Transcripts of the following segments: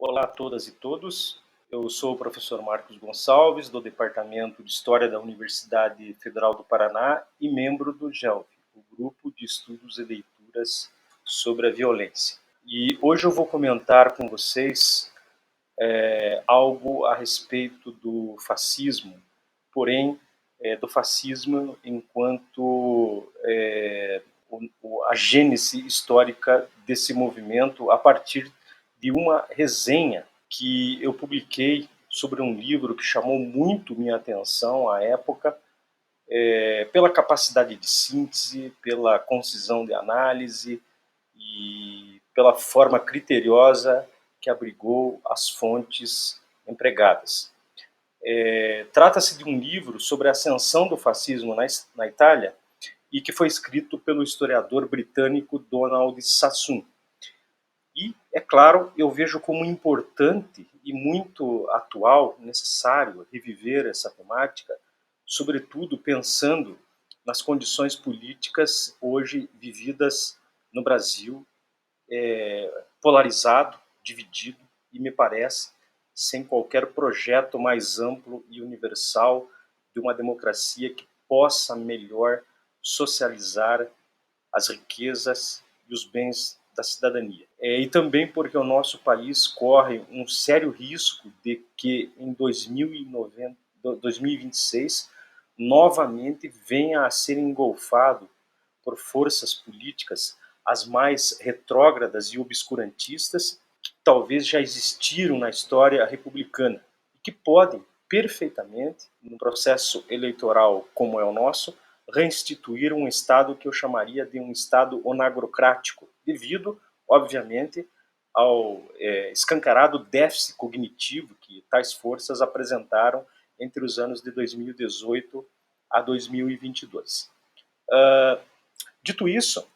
Olá a todas e todos. Eu sou o professor Marcos Gonçalves, do Departamento de História da Universidade Federal do Paraná e membro do GELV, o Grupo de Estudos e Leituras sobre a Violência. E hoje eu vou comentar com vocês algo a respeito do fascismo, porém do fascismo enquanto a gênese histórica desse movimento a partir de uma resenha que eu publiquei sobre um livro que chamou muito minha atenção à época, pela capacidade de síntese, pela concisão de análise e pela forma criteriosa que abrigou as fontes empregadas. Trata-se de um livro sobre a ascensão do fascismo na Itália e que foi escrito pelo historiador britânico Donald Sassoon. E, é claro, eu vejo como importante e muito atual, necessário, reviver essa temática, sobretudo pensando nas condições políticas hoje vividas no Brasil, polarizado, dividido e, me parece, sem qualquer projeto mais amplo e universal de uma democracia que possa melhor socializar as riquezas e os bens da cidadania. E também porque o nosso país corre um sério risco de que em 2026 novamente venha a ser engolfado por forças políticas as mais retrógradas e obscurantistas que talvez já existiram na história republicana e que podem perfeitamente, num processo eleitoral como é o nosso, reinstituir um Estado que eu chamaria de um Estado onagrocrático, devido, obviamente, ao escancarado déficit cognitivo que tais forças apresentaram entre os anos de 2018 a 2022. Dito isso,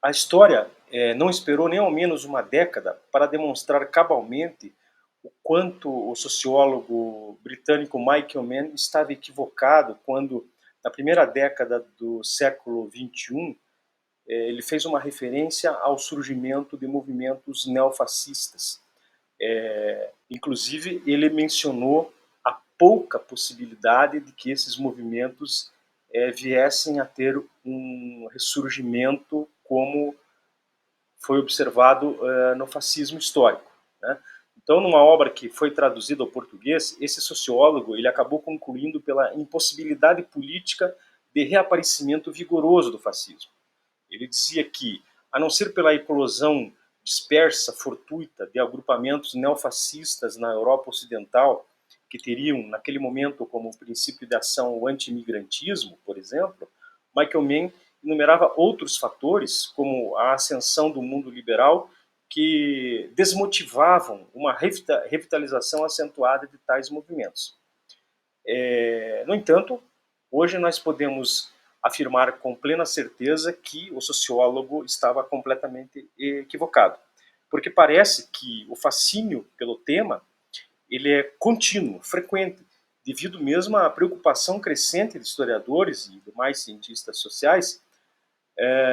a história não esperou nem ao menos uma década para demonstrar cabalmente o quanto o sociólogo britânico Michael Mann estava equivocado quando, na primeira década do século XXI, ele fez uma referência ao surgimento de movimentos neofascistas. Inclusive, ele mencionou a pouca possibilidade de que esses movimentos viessem a ter um ressurgimento como foi observado no fascismo histórico, né? Então, numa obra que foi traduzida ao português, esse sociólogo ele acabou concluindo pela impossibilidade política de reaparecimento vigoroso do fascismo. Ele dizia que, a não ser pela eclosão dispersa, fortuita, de agrupamentos neofascistas na Europa Ocidental, que teriam, naquele momento, como princípio de ação o antimigrantismo, por exemplo, Michael Mann enumerava outros fatores, como a ascensão do mundo liberal, que desmotivavam uma revitalização acentuada de tais movimentos. No entanto, hoje nós podemos afirmar com plena certeza que o sociólogo estava completamente equivocado, porque parece que o fascínio pelo tema ele é contínuo, frequente, devido mesmo à preocupação crescente de historiadores e demais cientistas sociais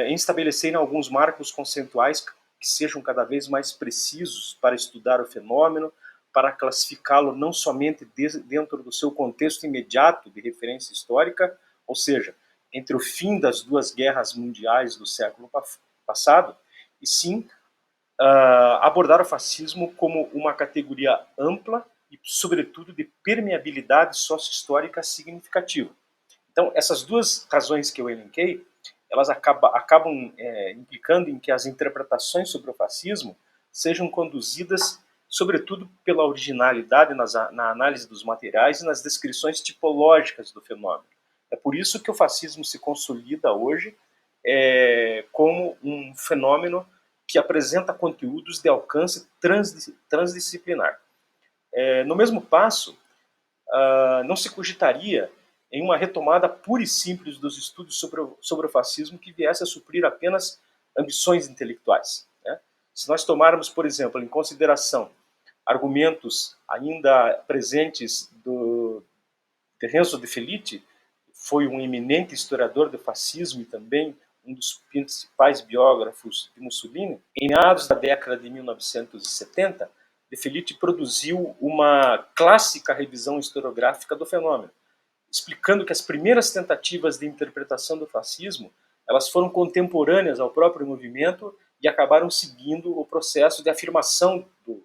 em estabelecerem alguns marcos conceituais que sejam cada vez mais precisos para estudar o fenômeno, para classificá-lo não somente dentro do seu contexto imediato de referência histórica, ou seja, entre o fim das duas guerras mundiais do século passado, e sim abordar o fascismo como uma categoria ampla e, sobretudo, de permeabilidade sócio-histórica significativa. Então, essas duas razões que eu elenquei, elas acabam implicando em que as interpretações sobre o fascismo sejam conduzidas, sobretudo, pela originalidade na análise dos materiais e nas descrições tipológicas do fenômeno. É por isso que o fascismo se consolida hoje como um fenômeno que apresenta conteúdos de alcance transdisciplinar. No mesmo passo, não se cogitaria em uma retomada pura e simples dos estudos sobre o fascismo que viesse a suprir apenas ambições intelectuais, né? Se nós tomarmos, por exemplo, em consideração argumentos ainda presentes de Renzo De Felice, foi um eminente historiador do fascismo e também um dos principais biógrafos de Mussolini, em meados da década de 1970, De Felice produziu uma clássica revisão historiográfica do fenômeno, explicando que as primeiras tentativas de interpretação do fascismo elas foram contemporâneas ao próprio movimento e acabaram seguindo o processo de afirmação do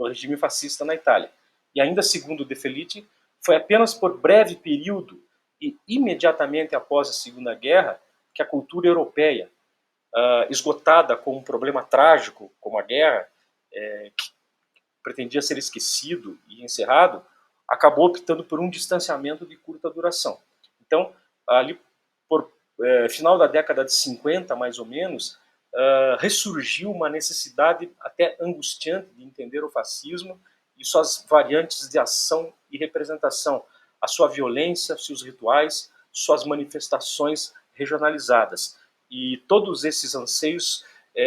regime fascista na Itália. E ainda segundo De Felice, foi apenas por breve período e imediatamente após a Segunda Guerra que a cultura europeia, esgotada com um problema trágico como a guerra, que pretendia ser esquecido e encerrado, acabou optando por um distanciamento de curta duração. Então, ali por final da década de 50, mais ou menos, ressurgiu uma necessidade até angustiante de entender o fascismo e suas variantes de ação e representação, a sua violência, seus rituais, suas manifestações regionalizadas. E todos esses anseios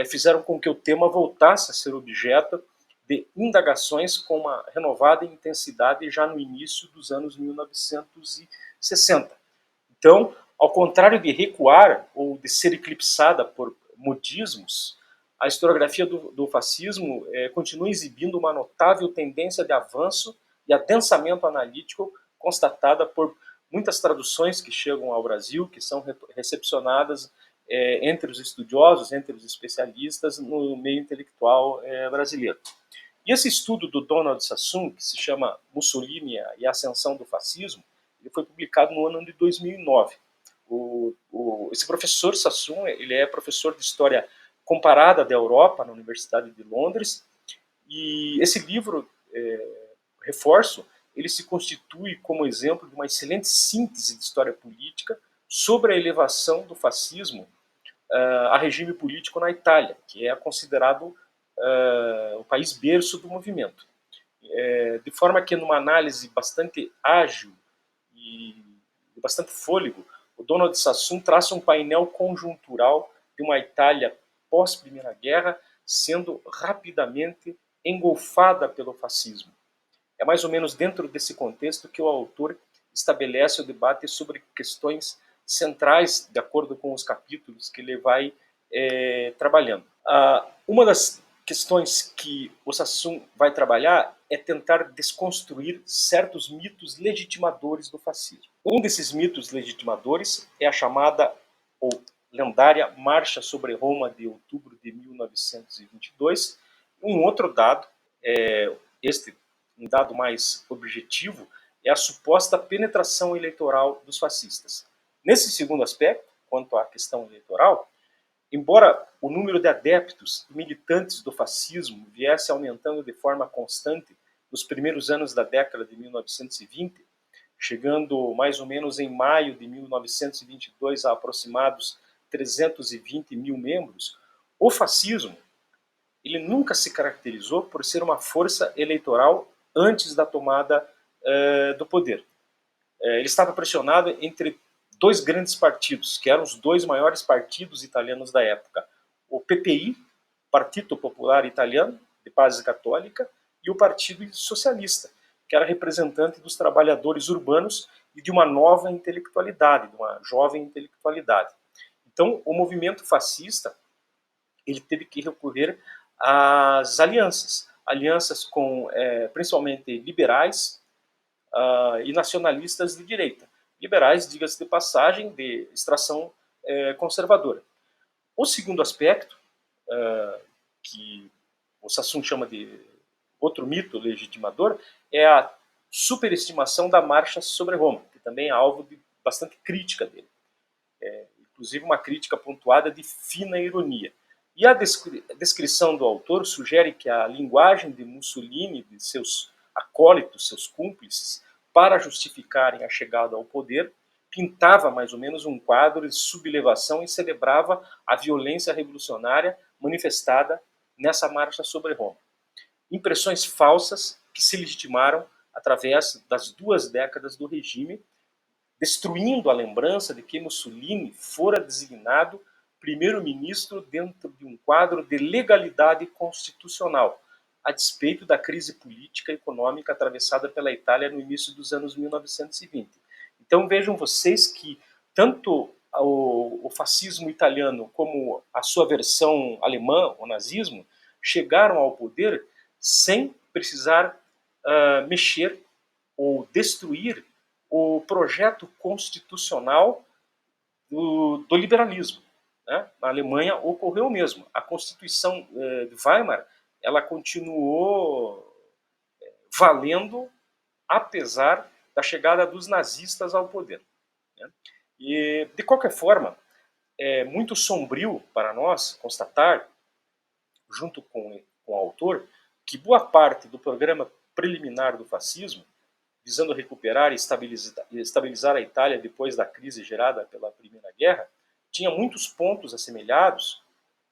fizeram com que o tema voltasse a ser objeto de indagações com uma renovada intensidade já no início dos anos 1960. Então, ao contrário de recuar ou de ser eclipsada por modismos, a historiografia do fascismo continua exibindo uma notável tendência de avanço e adensamento analítico constatada por muitas traduções que chegam ao Brasil, que são recepcionadas entre os estudiosos, entre os especialistas no meio intelectual brasileiro. E esse estudo do Donald Sassoon, que se chama Mussolini e a Ascensão do Fascismo, ele foi publicado no ano de 2009. Esse professor Sassoon, ele é professor de História Comparada da Europa na Universidade de Londres, e esse livro, reforço, ele se constitui como exemplo de uma excelente síntese de história política sobre a elevação do fascismo a regime político na Itália, que é considerado o país berço do movimento. De forma que, numa análise bastante ágil e de bastante fôlego, o Donald Sassoon traça um painel conjuntural de uma Itália pós-Primeira Guerra sendo rapidamente engolfada pelo fascismo. É mais ou menos dentro desse contexto que o autor estabelece o debate sobre questões centrais, de acordo com os capítulos que ele vai trabalhando. Uma das questões que o Sassoon vai trabalhar é tentar desconstruir certos mitos legitimadores do fascismo. Um desses mitos legitimadores é a chamada ou lendária Marcha sobre Roma de outubro de 1922. Um outro dado, um dado mais objetivo, é a suposta penetração eleitoral dos fascistas. Nesse segundo aspecto, quanto à questão eleitoral, embora o número de adeptos e militantes do fascismo viesse aumentando de forma constante nos primeiros anos da década de 1920, chegando mais ou menos em maio de 1922 a aproximados 320 mil membros, o fascismo ele nunca se caracterizou por ser uma força eleitoral antes da tomada do poder. Ele estava pressionado entre dois grandes partidos, que eram os dois maiores partidos italianos da época. O PPI, Partito Popular Italiano, de base católica, e o Partido Socialista, que era representante dos trabalhadores urbanos e de uma nova intelectualidade, de uma jovem intelectualidade. Então, o movimento fascista ele teve que recorrer às alianças com principalmente liberais e nacionalistas de direita. Liberais, diga-se de passagem, de extração conservadora. O segundo aspecto, que o Sassoon chama de outro mito legitimador, é a superestimação da Marcha sobre Roma, que também é alvo de bastante crítica dele. Inclusive uma crítica pontuada de fina ironia. E a descrição do autor sugere que a linguagem de Mussolini, de seus acólitos, seus cúmplices, para justificarem a chegada ao poder, pintava mais ou menos um quadro de sublevação e celebrava a violência revolucionária manifestada nessa marcha sobre Roma. Impressões falsas que se legitimaram através das 2 décadas do regime, destruindo a lembrança de que Mussolini fora designado primeiro-ministro dentro de um quadro de legalidade constitucional, a despeito da crise política e econômica atravessada pela Itália no início dos anos 1920. Então vejam vocês que tanto o fascismo italiano como a sua versão alemã, o nazismo, chegaram ao poder sem precisar mexer ou destruir o projeto constitucional do liberalismo, né? Na Alemanha ocorreu o mesmo. A Constituição de Weimar, ela continuou valendo apesar da chegada dos nazistas ao poder, né? E, de qualquer forma, é muito sombrio para nós constatar, junto com o autor, que boa parte do programa preliminar do fascismo, visando recuperar e estabilizar a Itália depois da crise gerada pela Primeira Guerra, tinha muitos pontos assemelhados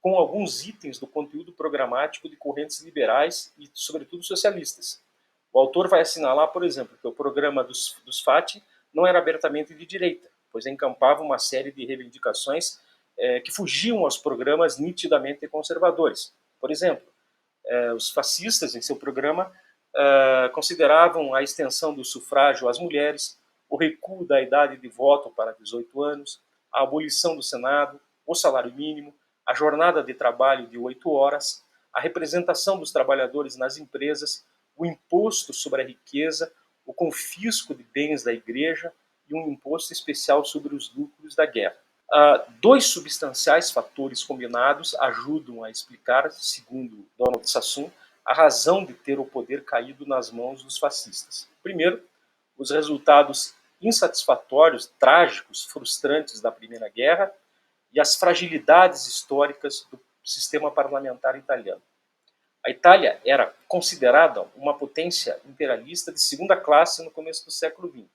com alguns itens do conteúdo programático de correntes liberais e, sobretudo, socialistas. O autor vai assinalar, por exemplo, que o programa dos FAT não era abertamente de direita, pois encampava uma série de reivindicações que fugiam aos programas nitidamente conservadores. Por exemplo, os fascistas, em seu programa, consideravam a extensão do sufrágio às mulheres, o recuo da idade de voto para 18 anos, a abolição do Senado, o salário mínimo, a jornada de trabalho de 8 horas, a representação dos trabalhadores nas empresas, o imposto sobre a riqueza, o confisco de bens da igreja e um imposto especial sobre os lucros da guerra. Dois substanciais fatores combinados ajudam a explicar, segundo Donald Sassoon, a razão de ter o poder caído nas mãos dos fascistas. Primeiro, os resultados insatisfatórios, trágicos, frustrantes da Primeira Guerra e as fragilidades históricas do sistema parlamentar italiano. A Itália era considerada uma potência imperialista de segunda classe no começo do século XX,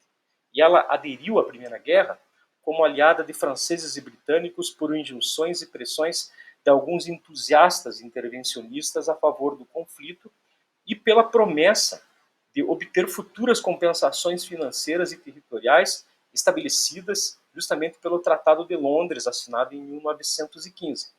e ela aderiu à Primeira Guerra como aliada de franceses e britânicos por injunções e pressões de alguns entusiastas intervencionistas a favor do conflito e pela promessa de obter futuras compensações financeiras e territoriais estabelecidas justamente pelo Tratado de Londres, assinado em 1915.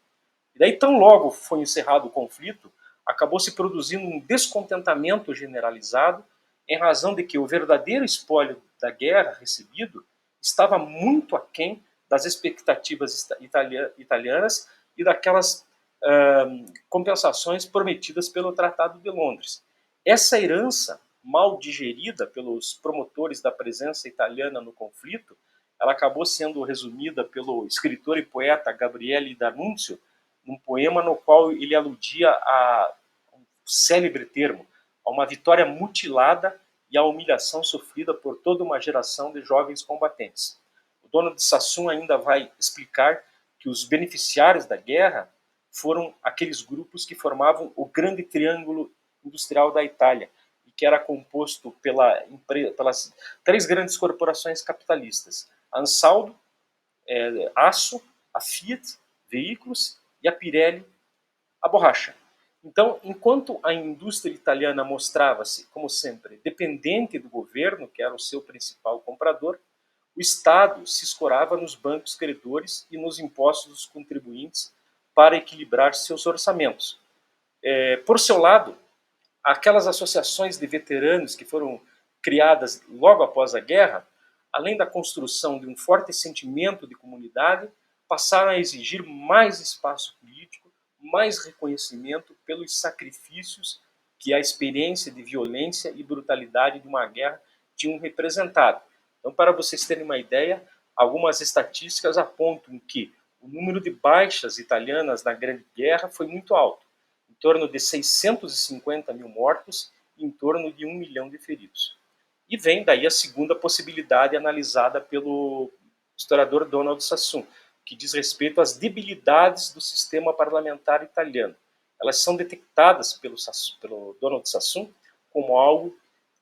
E daí, tão logo foi encerrado o conflito, acabou se produzindo um descontentamento generalizado em razão de que o verdadeiro espólio da guerra recebido estava muito aquém das expectativas italianas e daquelas compensações prometidas pelo Tratado de Londres. Essa herança, mal digerida pelos promotores da presença italiana no conflito, ela acabou sendo resumida pelo escritor e poeta Gabriele D'Annunzio num poema no qual ele aludia a um célebre termo, a uma vitória mutilada e a humilhação sofrida por toda uma geração de jovens combatentes. O Donald Sassoon ainda vai explicar que os beneficiários da guerra foram aqueles grupos que formavam o grande triângulo industrial da Itália, e que era composto pelas três grandes corporações capitalistas: a Ansaldo, aço, a Fiat, veículos, e a Pirelli, a borracha. Então, enquanto a indústria italiana mostrava-se, como sempre, dependente do governo, que era o seu principal comprador, o Estado se escorava nos bancos credores e nos impostos dos contribuintes para equilibrar seus orçamentos. Por seu lado, aquelas associações de veteranos que foram criadas logo após a guerra, além da construção de um forte sentimento de comunidade, passaram a exigir mais espaço político, mais reconhecimento pelos sacrifícios que a experiência de violência e brutalidade de uma guerra tinham representado. Então, para vocês terem uma ideia, algumas estatísticas apontam que o número de baixas italianas na Grande Guerra foi muito alto, em torno de 650 mil mortos e em torno de 1 milhão de feridos. E vem daí a segunda possibilidade analisada pelo historiador Donald Sassoon, que diz respeito às debilidades do sistema parlamentar italiano. Elas são detectadas pelo Donald Sassoon como algo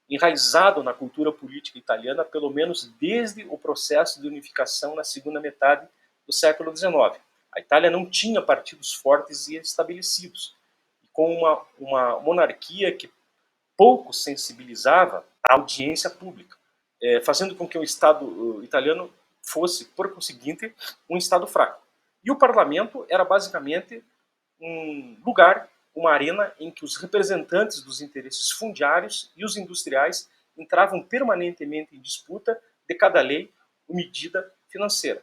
enraizado na cultura política italiana, pelo menos desde o processo de unificação na segunda metade do século XIX. A Itália não tinha partidos fortes e estabelecidos, e com uma monarquia que pouco sensibilizava a audiência pública, fazendo com que o Estado italiano fosse, por conseguinte, um Estado fraco. E o parlamento era basicamente um lugar, uma arena em que os representantes dos interesses fundiários e os industriais entravam permanentemente em disputa de cada lei ou medida financeira.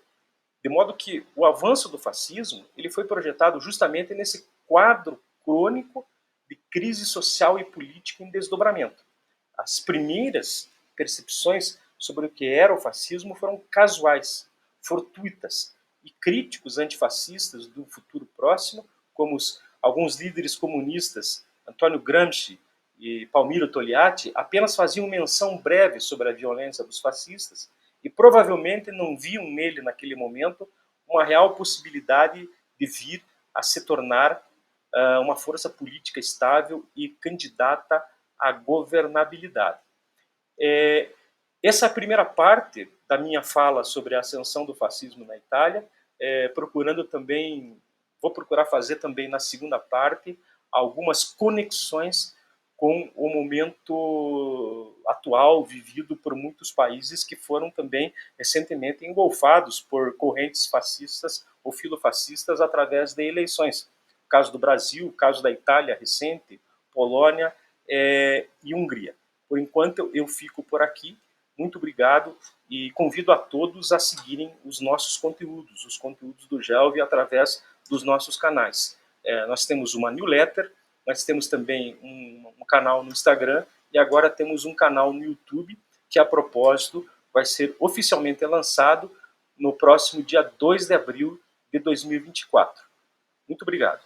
De modo que o avanço do fascismo ele foi projetado justamente nesse quadro crônico de crise social e política em desdobramento. As primeiras percepções sobre o que era o fascismo foram casuais, fortuitas, e críticos antifascistas do futuro próximo, como alguns líderes comunistas, Antônio Gramsci e Palmiro Togliatti, apenas faziam menção breve sobre a violência dos fascistas e provavelmente não viam nele, naquele momento, uma real possibilidade de vir a se tornar uma força política estável e candidata à governabilidade. Essa é a primeira parte da minha fala sobre a ascensão do fascismo na Itália, procurando também, vou procurar fazer também na segunda parte algumas conexões com o momento atual vivido por muitos países que foram também recentemente engolfados por correntes fascistas ou filofascistas através de eleições. O caso do Brasil, o caso da Itália recente, Polônia e Hungria. Por enquanto eu fico por aqui. Muito obrigado e convido a todos a seguirem os nossos conteúdos, os conteúdos do Gelve através dos nossos canais. Nós temos uma newsletter, nós temos também um canal no Instagram e agora temos um canal no YouTube que, a propósito, vai ser oficialmente lançado no próximo dia 2 de abril de 2024. Muito obrigado.